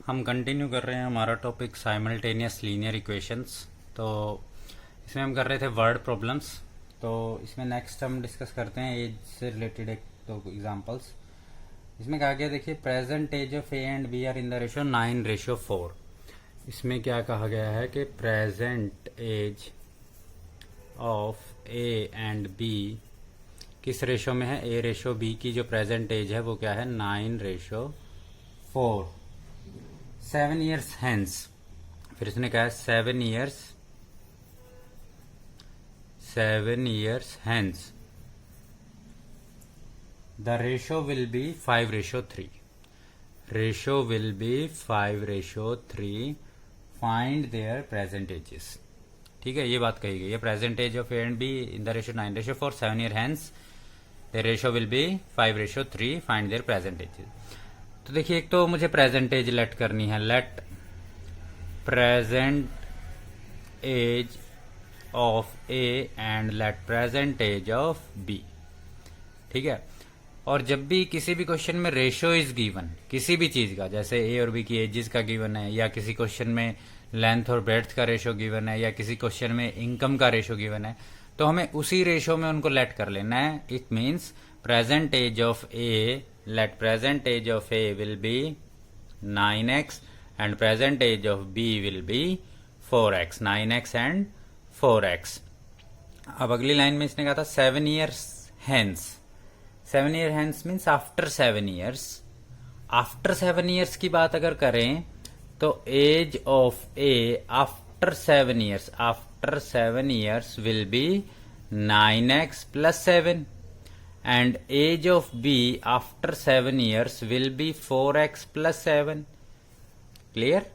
हम कंटिन्यू कर रहे हैं हमारा टॉपिक साइमल्टेनियस लीनियर इक्वेशंस। तो इसमें हम कर रहे थे वर्ड प्रॉब्लम्स। तो इसमें नेक्स्ट हम डिस्कस करते हैं एज से रिलेटेड एक दो एग्जांपल्स। इसमें कहा गया, देखिए, present age of A and B are in the ratio 9:4। इसमें क्या कहा गया है कि present age of A and B किस रेशो में है? ए रेशो बी की जो प्रेजेंट एज है वो क्या है? 9:4। 7 years hence, फिर इसने कहा है 7 years hence the ratio will be 5:3. ratio will be 5:3. find their present ages. ठीक है, ये बात कही गई है। Present age of A and B in the ratio 9:4, 7 year hence the ratio will be 5:3. find their present ages. तो देखिए, एक तो मुझे प्रेजेंट एज लेट करनी है। Let present age of A and let present age of B. ठीक है, और जब भी किसी भी क्वेश्चन में रेशो इज गिवन किसी भी चीज का, जैसे ए और बी की एजेस का गिवन है, या किसी क्वेश्चन में लेंथ और ब्रेड्थ का रेशो गिवन है, या किसी क्वेश्चन में इनकम का रेशो गिवन है, तो हमें उसी रेशो में उनको लेट कर लेना है। It means present age of A, let present age of A will be 9x and present age of B will be 4x. 9x and 4x. अब अगली लाइन में इसने कहा था 7 years hence. 7 year hence means after 7 years. After 7 years की बात अगर करें तो age of A after 7 years will be 9x plus 7. and age of B after 7 years will be 4x plus 7. Clear?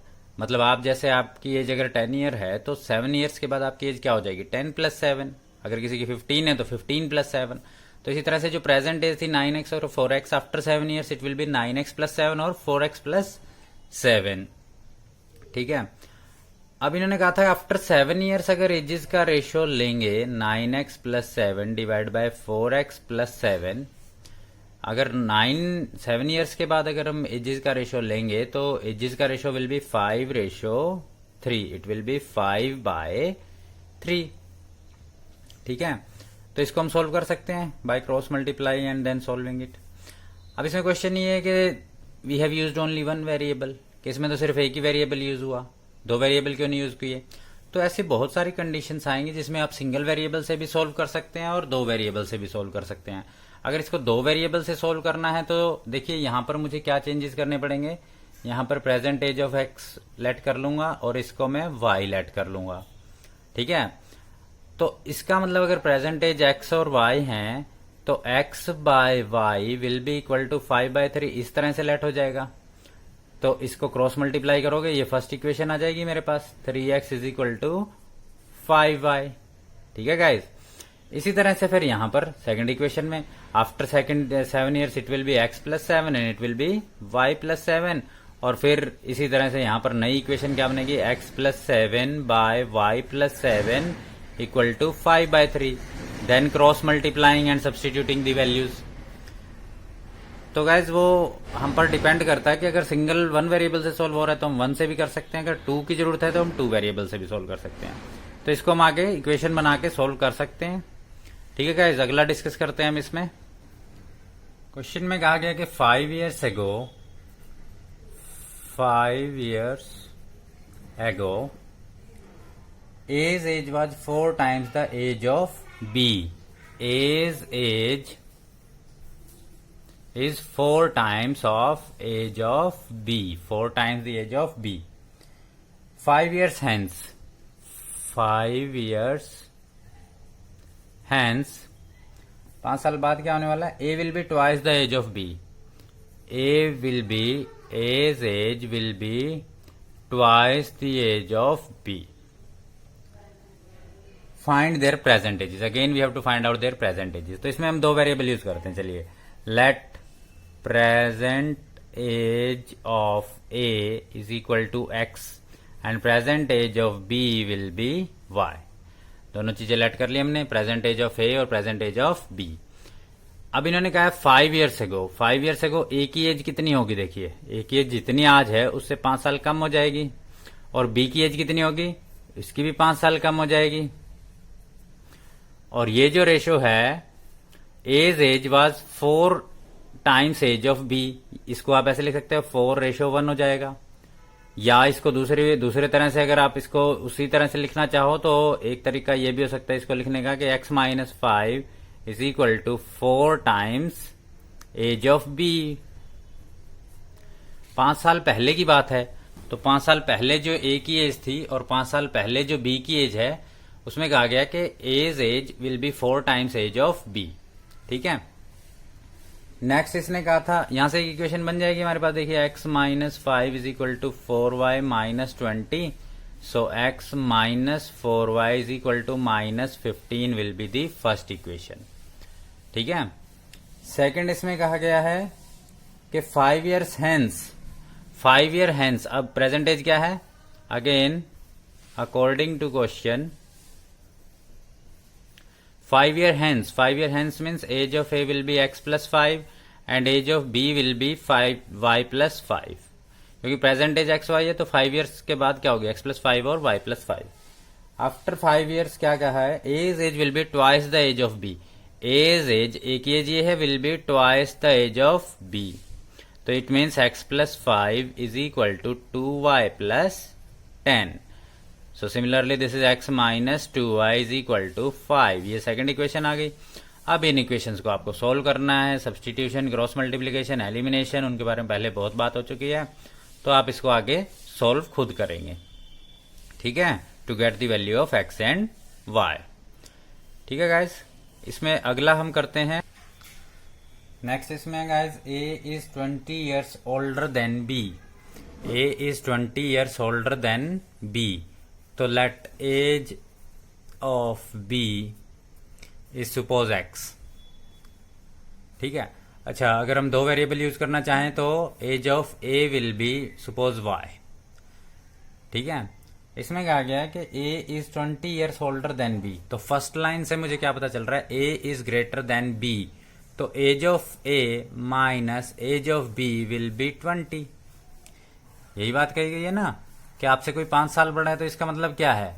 मतलब आप जैसे आपकी एज अगर 10 ईयर है तो 7 ईयर्स के बाद आपकी एज क्या हो जाएगी? 10 plus 7. अगर किसी की 15 है तो 15 plus 7. तो इसी तरह से जो प्रेजेंट एज थी 9x और 4x, after 7 years it will be 9x plus 7 और 4x plus 7. ठीक है, अब इन्होंने कहा था आफ्टर 7 ईयर्स अगर एजेस का रेशियो लेंगे 9x plus 7 divide by 4x plus 7, अगर 7 ईयर्स के बाद अगर हम एजेस का रेशियो लेंगे तो एजेस का ratio will be 5:3. It will be 5/3. ठीक है, तो इसको हम सोल्व कर सकते हैं by cross multiply and then solving it. अब इसमें क्वेश्चन ये है कि we have used only one variable, कि इसमें तो सिर्फ एक ही वेरिएबल यूज हुआ, दो वेरिएबल क्यों नहीं यूज किए? तो ऐसी बहुत सारी कंडीशंस आएंगी जिसमें आप सिंगल वेरिएबल से भी सोल्व कर सकते हैं और दो वेरिएबल से भी सोल्व कर सकते हैं। अगर इसको दो वेरिएबल से सोल्व करना है तो देखिए यहां पर मुझे क्या चेंजेस करने पड़ेंगे। यहां पर present age of X let कर लूंगा और इसको मैं वाई लेट कर लूंगा। ठीक है, तो इसका मतलब अगर प्रेजेंट एज एक्स और वाई है तो X by Y will be equal to 5/3, इस तरह से लेट हो जाएगा। तो इसको क्रॉस मल्टीप्लाई करोगे, ये फर्स्ट इक्वेशन आ जाएगी मेरे पास, 3x is equal to 5y। ठीक है गाइज, इसी तरह से फिर यहां पर सेकंड इक्वेशन में after 7 years it will be x plus 7 and it will be y plus 7, और फिर इसी तरह से यहां पर नई इक्वेशन क्या बनेगी? x plus 7 by y plus 7 equal to 5/3. Then cross multiplying and substituting the values. तो गाइज वो हम पर डिपेंड करता है कि अगर सिंगल वन वेरिएबल से सोल्व हो रहा है तो हम वन से भी कर सकते हैं, अगर टू की जरूरत है तो हम टू वेरिएबल से भी सोल्व कर सकते हैं। तो इसको हम आगे इक्वेशन बना के सोल्व कर सकते हैं। ठीक है गाइज, अगला डिस्कस करते हैं हम इसमें। क्वेश्चन में कहा गया कि 5 years ago A's age was 4 times the age of B. A's age is 4 times of age of B. 4 times the age of B. 5 years hence. 5 years hence. 5 साल बाद क्या होने वाला है? A will be twice the age of B. A's age will be twice the age of B. Find their present ages. Again we have to find out their present ages. तो इसमें हम दो वेरिएबल यूज करते हैं। चलिए, let present age of A is equal to x and present age of B will be y. दोनों चीजें late कर ली हमने, प्रेजेंट एज ऑफ ए और प्रेजेंट एज ऑफ बी। अब इन्होंने कहा है 5 ईयर्स एगो। 5 ईयर्स एगो ए की एज कितनी होगी, देखिए ए की एज जितनी आज है उससे 5 साल कम हो जाएगी, और बी की एज कितनी होगी, इसकी भी 5 साल कम हो जाएगी। और ये जो रेशो है age was 4 times age of B, इसको आप ऐसे लिख सकते हो 4:1 हो जाएगा। या इसको दूसरे तरह से अगर आप इसको उसी तरह से लिखना चाहो तो एक तरीका ये भी हो सकता है इसको लिखने का कि x-5 is equal to 4 times age of B. 5 साल पहले की बात है, तो 5 साल पहले जो ए की एज थी और 5 साल पहले जो बी की एज है उसमें कहा गया कि age will be 4 times age of B. ठीक है, नेक्स्ट इसने कहा था, यहां से इक्वेशन बन जाएगी हमारे पास, देखिए x-5 is equal to 4y-20, so x-4y is equal to -15 will be the first equation. ठीक है, सेकंड इसमें कहा गया है कि 5 ईयर्स हैंस, 5 ईयर हैंस, अब प्रेजेंट एज क्या है, again according to question 5 year hence, 5 year hence means age of A will be x+5 and age of B will be 5y+5, क्योंकि प्रेजेंट एज x y है तो 5 years के बाद क्या होगी x+5 और y+5। आफ्टर 5 years क्या कहा है, age will be twice the age of B, age A की एज ये है will be twice the age of B, तो it means x+5 is equal to 2y+10। So similarly this is x-2y is equal to 5। ये second equation आ गई। अब इन equations को आपको solve करना है, सब्सटीट्यूशन, क्रॉस मल्टीप्लिकेशन, एलिमिनेशन, उनके बारे में पहले बहुत बात हो चुकी है, तो आप इसको आगे सोल्व खुद करेंगे। ठीक है, to get the value of x and y। ठीक है गाइस, इसमें अगला हम करते हैं नेक्स्ट। इसमें guys a is 20 years older than b, a is 20 years older than b, तो let age of b is suppose x। ठीक है, अच्छा अगर हम दो वेरिएबल यूज करना चाहें तो age of a will be suppose y। ठीक है, इसमें कहा गया है कि a is 20 years older than b, तो फर्स्ट लाइन से मुझे क्या पता चल रहा है, a is greater than b, तो age of a minus age of b will be 20। यही बात कही गई है ना कि आपसे कोई 5 साल बड़ा है, तो इसका मतलब क्या है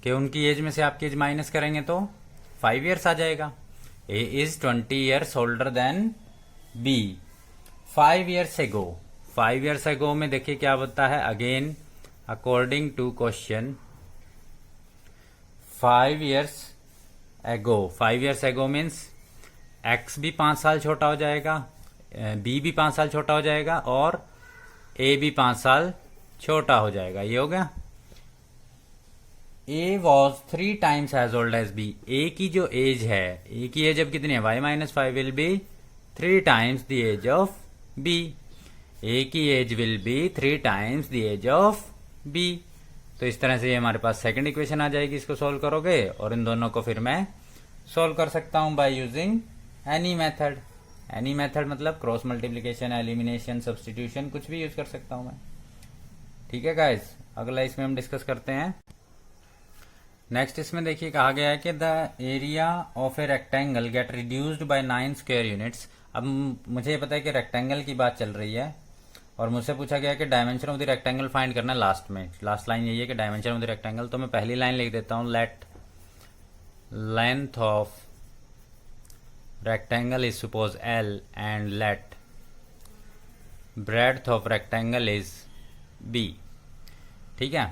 कि उनकी एज में से आपकी एज माइनस करेंगे तो 5 ईयर्स आ जाएगा। A is 20 years older than B 5 years ago. 5 years ago में देखिए क्या होता है, again according to question 5 years ago, 5 years एगो मीन्स एक्स भी 5 साल छोटा हो जाएगा, बी भी 5 साल छोटा हो जाएगा और ए भी 5 साल छोटा हो जाएगा। ये हो गया। A was 3 times age old age B, A की जो एज है, A की एज अब कितनी है, y-5 will be 3 times the age of B, A की age will be 3 times the age of B। तो इस तरह से ये हमारे पास सेकंड इक्वेशन आ जाएगी, इसको सोल्व करोगे और इन दोनों को फिर मैं सोल्व कर सकता हूं by using any method. Any method मतलब क्रॉस मल्टीप्लीकेशन, एलिमिनेशन, सब्सटीट्यूशन, कुछ भी यूज कर सकता हूं मैं। ठीक है गाइस, अगला इसमें हम डिस्कस करते हैं। नेक्स्ट इसमें देखिए कहा गया है कि the area of a rectangle gate reduced by 9 square units. अब मुझे पता है कि रेक्टेंगल की बात चल रही है और मुझसे पूछा गया कि dimension of the rectangle find करना है लास्ट में। लास्ट लाइन यही है कि डायमेंशन ऑफ द रेक्टेंगल, तो मैं पहली लाइन लिख देता हूं, late length of rectangle is suppose L and let breadth of rectangle is B। ठीक है,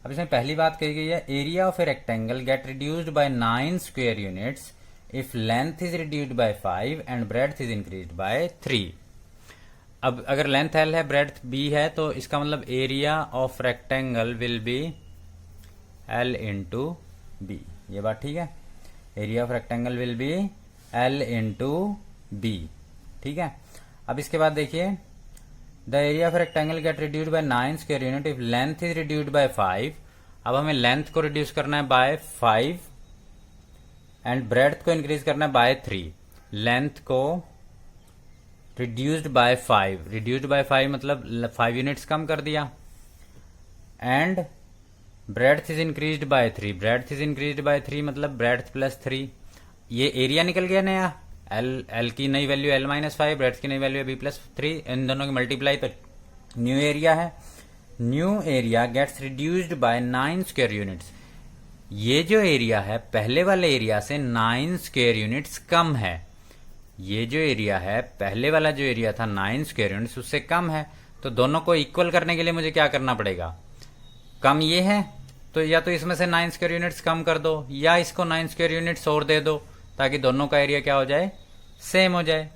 अब इसमें पहली बात कही गई है, area of a rectangle gate reduced by 9 square units if length is reduced by 5 and breadth is increased by 3। अब अगर लेंथ L है, ब्रेड्थ B है, तो इसका मतलब area of rectangle will be L into B। ये बात ठीक है, area of rectangle will be L into B। ठीक है, अब इसके बाद देखिए the area of rectangle gate reduced by 9 square unit if length is reduced by 5। अब हमें लेंथ को रिड्यूस करना है बाय 5 एंड ब्रेड्थ को इंक्रीज करना है बाय 3। लेंथ को रिड्यूस्ड बाय 5, रिड्यूस्ड बाय 5 मतलब 5 यूनिट्स कम कर दिया, and breadth is increased by 3, breadth is increased by 3 मतलब ब्रेड्थ प्लस 3। ये एरिया निकल गया नया, एल की नई वैल्यू L माइनस 5, ब्रेड्थ की नई वैल्यू है B+3, इन दोनों की मल्टीप्लाई तो न्यू एरिया है। New area gets reduced by 9 square units. ये जो एरिया है पहले वाले एरिया से 9 स्क्वायर यूनिट्स कम है। ये जो एरिया है पहले वाला जो एरिया था 9 स्क्वायर यूनिट्स उससे कम है। तो दोनों को इक्वल करने के लिए मुझे क्या करना पड़ेगा, कम ये है तो या तो इसमें से 9 स्क्वायर यूनिट्स कम कर दो या इसको 9 स्क्वायर यूनिट्स और दे दो ताकि दोनों का एरिया क्या हो जाए, सेम हो जाए।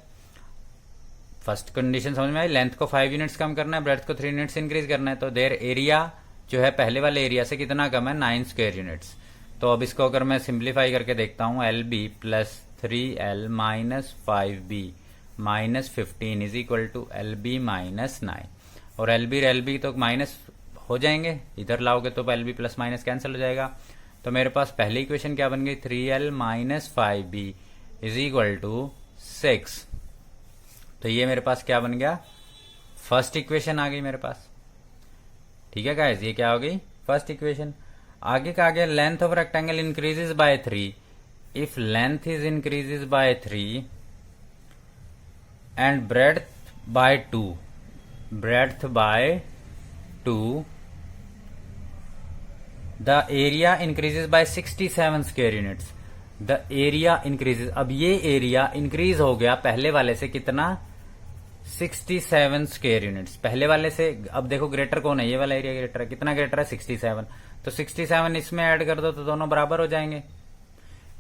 फर्स्ट कंडीशन समझ में आई। लेंथ को 5 यूनिट्स कम करना है, ब्रेड्थ को 3 यूनिट्स इंक्रीज करना है। तो देयर एरिया जो है पहले वाले एरिया से कितना कम है, 9 स्क्वायर यूनिट्स। तो अब इसको अगर मैं सिंप्लीफाई करके देखता हूं, LB plus 3L minus 5B minus 15 is equal to LB minus 9। और LB तो माइनस हो जाएंगे, इधर लाओगे तो LB प्लस माइनस कैंसिल हो जाएगा। तो मेरे पास पहली इक्वेशन क्या बन गई, 3L minus 5B is equal to 6। तो ये मेरे पास क्या बन गया, फर्स्ट इक्वेशन आ गई मेरे पास। ठीक है गाइस, ये क्या हो गई, फर्स्ट इक्वेशन। आगे का आगे, length of rectangle increases by 3 if length is increases by 3 and breadth by 2, breadth by 2, the area increases by 67 square units. The area increases, अब ये एरिया इंक्रीज हो गया पहले वाले से कितना, 67 स्क्वायर यूनिट्स पहले वाले से। अब देखो ग्रेटर कौन है, ये वाला एरिया ग्रेटर है, कितना ग्रेटर है, 67। तो 67 इसमें ऐड कर दो तो दोनों बराबर हो जाएंगे।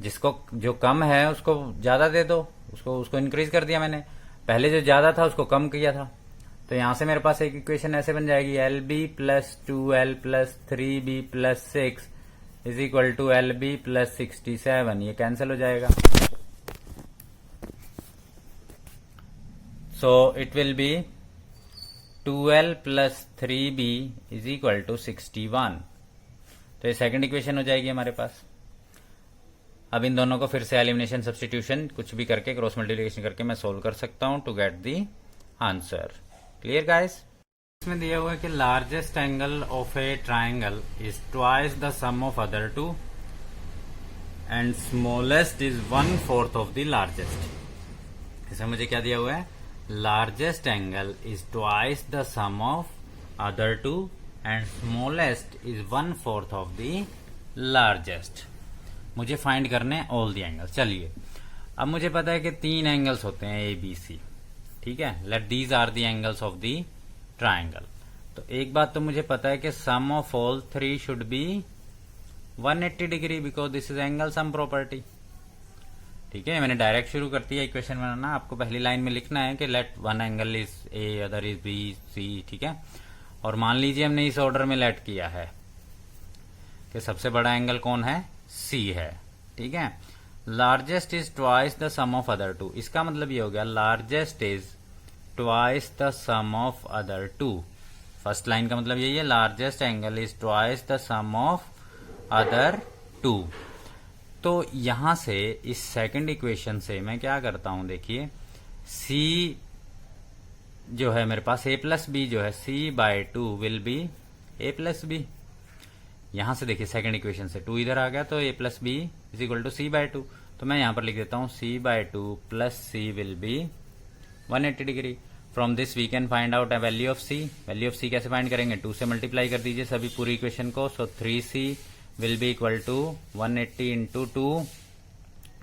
जिसको जो कम है उसको ज्यादा दे दो, उसको इंक्रीज कर दिया मैंने, पहले जो ज्यादा था उसको कम किया था। तो यहां से मेरे पास एक इक्वेशन ऐसे बन जाएगी, LB plus 2L plus 3B plus 6 is equal to LB plus 67। ये कैंसिल हो जाएगा। So it will be 2L plus 3B is equal to 61। तो ये सेकंड इक्वेशन हो जाएगी हमारे पास। अब इन दोनों को फिर से एलिमिनेशन सब्स्टिट्यूशन कुछ भी करके क्रॉस मल्टीप्लिकेशन करके मैं सोल्व कर सकता हूं to get the answer. Clear guys? इसमें दिया हुआ है कि largest angle of a triangle is twice the sum of other two and smallest is 1/4 of the largest. इसमें मुझे क्या दिया हुआ है, largest angle is twice the sum of other two and smallest is 1/4 of the largest। मुझे find करने हैं all the angles. चलिए, अब मुझे पता है कि 3 एंगल्स होते हैं ABC। ठीक है, let these are the angles of the triangle. तो एक बात तो मुझे पता है कि sum of all 3 should be 180 degree because this is angle sum property. ठीक है, मैंने डायरेक्ट शुरू कर दिया इक्वेशन बनाना। आपको पहली लाइन में लिखना है कि let one angle is A other is B C. ठीक है, और मान लीजिए हमने इस ऑर्डर में लेट किया है कि सबसे बड़ा एंगल कौन है, सी है। ठीक है, largest is twice the sum of other two. इसका मतलब ये हो गया largest is twice the sum of other two. First line का मतलब यही है, largest angle is twice the sum of other two. तो यहां से इस सेकंड इक्वेशन से मैं क्या करता हूं, देखिए C जो है मेरे पास A प्लस बी जो है C/2 will be A plus B. यहां से देखिए सेकंड इक्वेशन से 2 इधर आ गया तो A plus B is equal to C/2। तो मैं यहां पर लिख देता हूं C/2 plus C will be 180 degree. From this we can find out value of C। Value of C कैसे फाइंड करेंगे, 2 से मल्टीप्लाई कर दीजिए सभी पूरी इक्वेशन को। सो 3C will be equal to 180 into 2,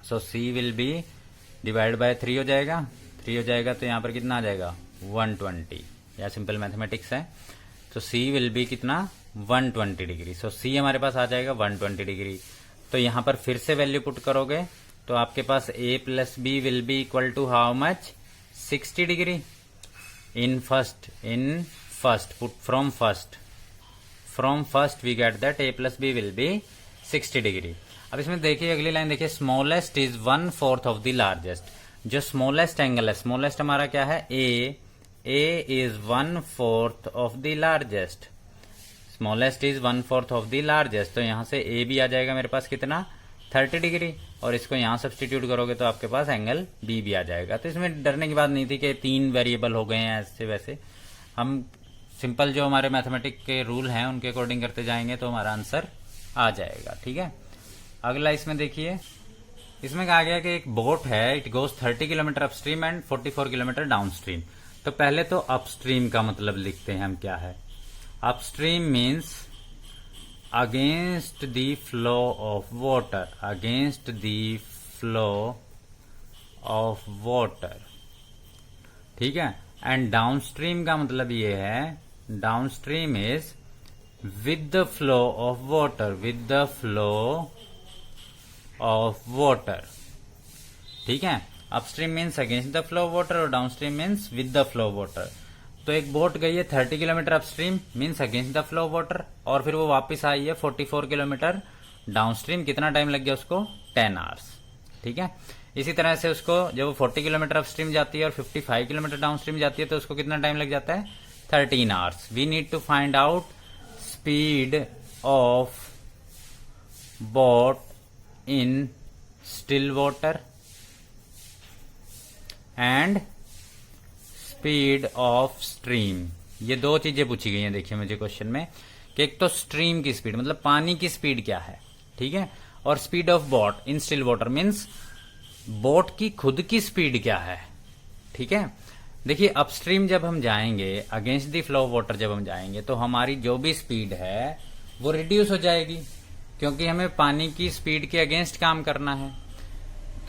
so C will be divided by 3 हो जाएगा। 3 हो जाएगा तो यहाँ पर कितना आ जाएगा, 120। या सिंपल मैथमेटिक्स है। तो C will be कितना, 120 डिग्री। सो C हमारे पास आ जाएगा 120 डिग्री। तो यहाँ पर फिर से वैल्यू पुट करोगे तो आपके पास A plus B will be equal to how much, 60 degree. In first put from first we get that A plus B will be 60 degree. अब इसमें देखिए अगली लाइन देखिए, smallest is 1/4 of the largest. जो स्मॉलेस्ट एंगल है, smallest हमारा क्या है, A is 1/4 of the largest. Smallest is 1/4 of the largest. तो यहां से A भी आ जाएगा मेरे पास कितना, 30 डिग्री। और इसको यहां सब्सटीट्यूट करोगे तो आपके पास एंगल B भी आ जाएगा। तो इसमें डरने की बात नहीं थी कि 3 वेरिएबल हो गए हैं ऐसे वैसे। हम सिंपल जो हमारे मैथमेटिक के रूल हैं उनके अकॉर्डिंग करते जाएंगे तो हमारा आंसर आ जाएगा। ठीक है, अगला इसमें देखिए इसमें कहा गया कि एक बोट है, it goes 30 kilometre upstream and 44 kilometre downstream. तो पहले तो अपस्ट्रीम का मतलब लिखते हैं हम क्या है। Upstream means against the flow of water, against the flow of water, ठीक है। एंड डाउनस्ट्रीम का मतलब ये है, downstream is with the flow of water, with the flow of water, ठीक है। Upstream means against the flow of water और downstream means with the flow of water. तो एक बोट गई है 30 kilometre upstream means against the flow of water, और फिर वो वापस आई है 44 किलोमीटर डाउनस्ट्रीम। कितना टाइम लग गया उसको? 10 आवर्स, ठीक है। इसी तरह से उसको जब वो 40 किलोमीटर अपस्ट्रीम जाती है और 55 किलोमीटर डाउनस्ट्रीम जाती है तो उसको कितना टाइम लग जाता है? 13 hours. We need to find out speed of boat in still water and speed of stream. ये दो चीजें पूछी गई हैं देखिए मुझे क्वेश्चन में, कि एक तो स्ट्रीम की स्पीड मतलब पानी की स्पीड क्या है, ठीक है, और speed of boat in still water means boat की खुद की स्पीड क्या है, ठीक है। देखिए अपस्ट्रीम जब हम जाएंगे, against the flow of water जब हम जाएंगे तो हमारी जो भी स्पीड है वो रिड्यूस हो जाएगी, क्योंकि हमें पानी की स्पीड के अगेंस्ट काम करना है।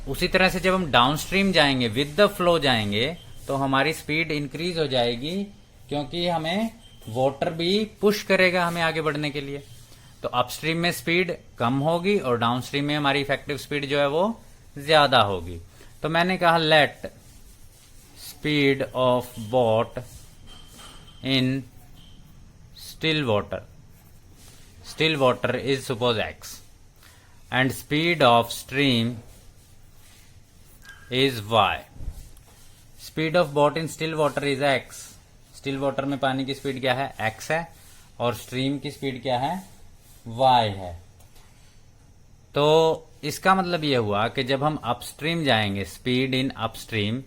उसी तरह से जब हम डाउनस्ट्रीम जाएंगे, विद द फ्लो जाएंगे, तो हमारी स्पीड इंक्रीज हो जाएगी, क्योंकि हमें वाटर भी पुश करेगा हमें आगे बढ़ने के लिए। तो अपस्ट्रीम में स्पीड कम होगी और डाउनस्ट्रीम में हमारी इफेक्टिव स्पीड जो है वो ज्यादा होगी। तो मैंने कहा let speed of boat in still water, still water is suppose x and speed of stream is y। Speed of boat in still water is x। Still water में पानी की स्पीड क्या है? x है, और स्ट्रीम की speed क्या है? y है। तो इसका मतलब यह हुआ कि जब हम अपस्ट्रीम जाएंगे, स्पीड इन अपस्ट्रीम,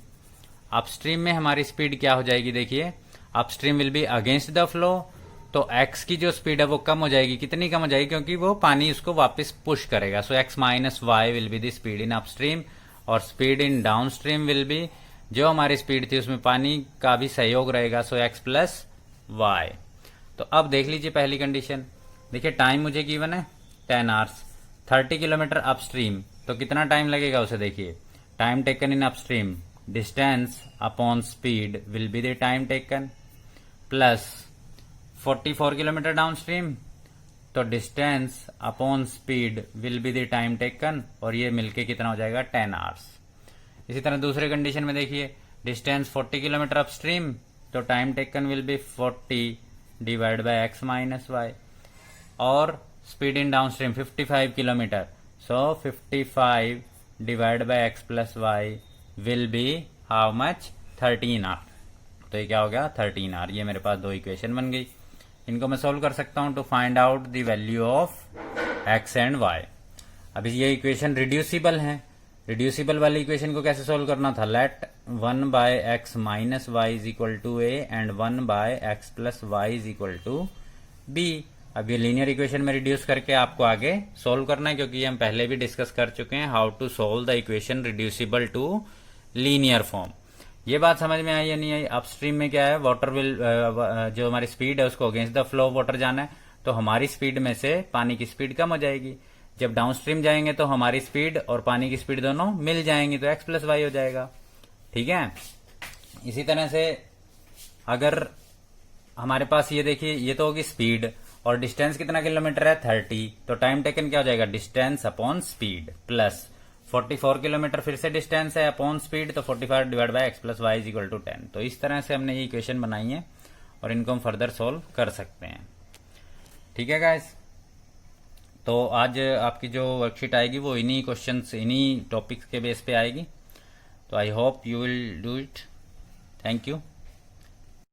अपस्ट्रीम में हमारी स्पीड क्या हो जाएगी? देखिए upstream will be against the flow, तो x की जो स्पीड है वो कम हो जाएगी। कितनी कम हो जाएगी? क्योंकि वो पानी उसको वापस पुश करेगा। So x minus y will be the speed in upstream, और speed in downstream will be, जो हमारी स्पीड थी उसमें पानी का भी सहयोग रहेगा, सो x प्लस वाई। तो अब देख लीजिए पहली कंडीशन, देखिए टाइम मुझे गिवन है 10 आवर्स, 30 किलोमीटर अपस्ट्रीम, तो कितना टाइम लगेगा उसे देखिए। Time taken in upstream, distance upon speed will be the time taken, plus 44 kilometre downstream, तो distance upon speed will be the time taken, और ये मिलके कितना हो जाएगा? 10 आवर्स। इसी तरह दूसरे कंडीशन में देखिए, डिस्टेंस 40 किलोमीटर अपस्ट्रीम, तो time taken will be 40 divide by x minus y, और speed in downstream 55 kilometre, so 55 divide by x plus y will be how much? 13 hour. तो ये क्या हो गया? 13 आवर। ये मेरे पास दो इक्वेशन बन गई, इनको मैं सोल्व कर सकता हूं to find out the value of x and y। अभी ये इक्वेशन रिड्यूसिबल है, रिड्यूसिबल वाली इक्वेशन को कैसे सोल्व करना था? Let 1 by x minus y is equal to a and 1 by x plus y is equal to b. अब ये लीनियर इक्वेशन में रिड्यूस करके आपको आगे सोल्व करना है, क्योंकि हम पहले भी डिस्कस कर चुके हैं how to solve the equation reducible to linear form. ये बात समझ में आई या नहीं आई? अपस्ट्रीम में क्या है? वाटर विल, जो हमारी स्पीड है उसको against the flow of water जाना है, तो हमारी स्पीड में से पानी की स्पीड कम हो जाएगी। जब डाउनस्ट्रीम जाएंगे तो हमारी स्पीड और पानी की स्पीड दोनों मिल जाएंगी, तो x प्लस वाई हो जाएगा, ठीक है। इसी तरह से अगर हमारे पास ये देखिए, ये तो होगी स्पीड, और डिस्टेंस कितना किलोमीटर है? 30, तो टाइम टेकन क्या हो जाएगा? Distance upon speed, plus 44 kilometre फिर से डिस्टेंस है अपॉन स्पीड, तो 45 divide by x plus y is equal to 10। तो इस तरह से हमने ये इक्वेशन बनाई है और इनको हम फर्दर सोल्व कर सकते हैं, ठीक है गाइस। तो आज आपकी जो वर्कशीट आएगी वो इन्हीं क्वेश्चंस, इन्हीं टॉपिक्स के बेस पे आएगी। तो I hope you will do it. Thank you.